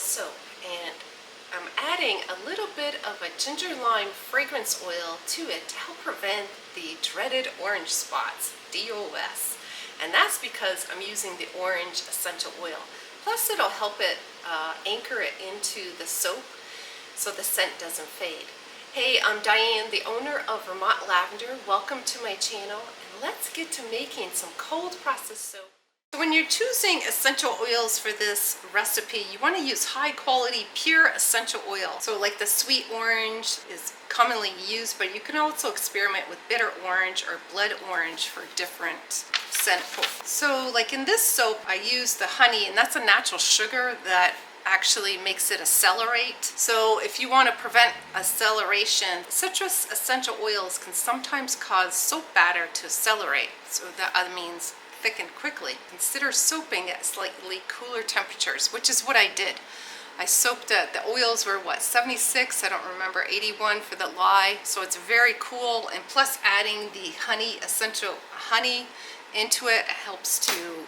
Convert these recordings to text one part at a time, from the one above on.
soap, and I'm adding a little bit of a ginger lime fragrance oil to it to help prevent the dreaded orange spots, DOS. And that's because I'm using the orange essential oil. Plus it'll help it anchor it into the soap so the scent doesn't fade. Hey, I'm Diane, the owner of Vermont Lavender. Welcome to my channel, and let's get to making some cold processed soap. So when you're choosing essential oils for this recipe, you want to use high quality pure essential oil. So like the sweet orange is commonly used, but you can also experiment with bitter orange or blood orange for different scent profiles. So like in this soap, I use the honey, and that's a natural sugar that actually makes it accelerate. So if you want to prevent acceleration, citrus essential oils can sometimes cause soap batter to accelerate. So that means thicken quickly. Consider soaping at slightly cooler temperatures, which is what I did. I soaked it. The oils were what, 76? I don't remember, 81 for the lye. So it's very cool, and plus adding the essential honey into it helps to,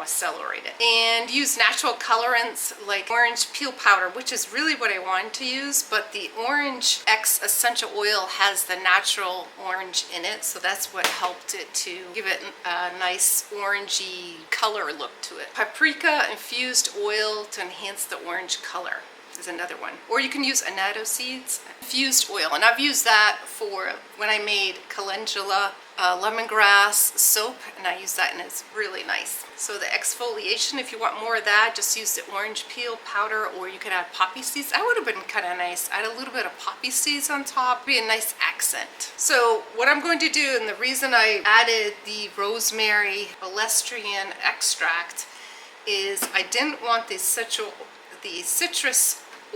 accelerate it. And use natural colorants like orange peel powder, which is really what I wanted to use, but the orange X essential oil has the natural orange in it, so that's what helped it to give it a nice orangey color look to it. Paprika infused oil to enhance the orange color is another one. Or you can use annatto seeds infused oil, and I've used that for when I made calendula lemongrass soap, and I use that, and it's really nice. So the exfoliation, if you want more of that, just use the orange peel powder, or you could add poppy seeds. That would have been kind of nice. Add a little bit of poppy seeds on top, be a nice accent. So what I'm going to do, and the reason I added the rosemary olestrian extract, is I didn't want the citrus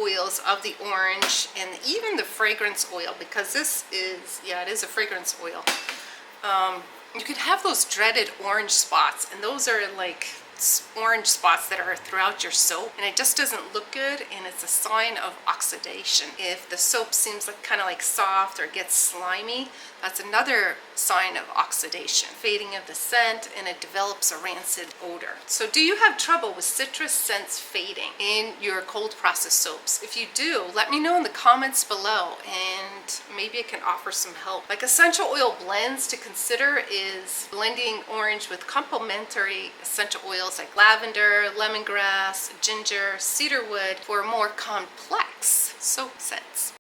oils of the orange and even the fragrance oil, because this is, it is a fragrance oil. You could have those dreaded orange spots, and those are like orange spots that are throughout your soap, and it just doesn't look good, and it's a sign of oxidation. If the soap seems like kind of like soft or gets slimy, that's another sign of oxidation, fading of the scent, and it develops a rancid odor. So do you have trouble with citrus scents fading in your cold process soaps? If you do, let me know in the comments below, and maybe I can offer some help. Like essential oil blends to consider is blending orange with complementary essential oils like lavender, lemongrass, ginger, cedarwood for more complex soap scents.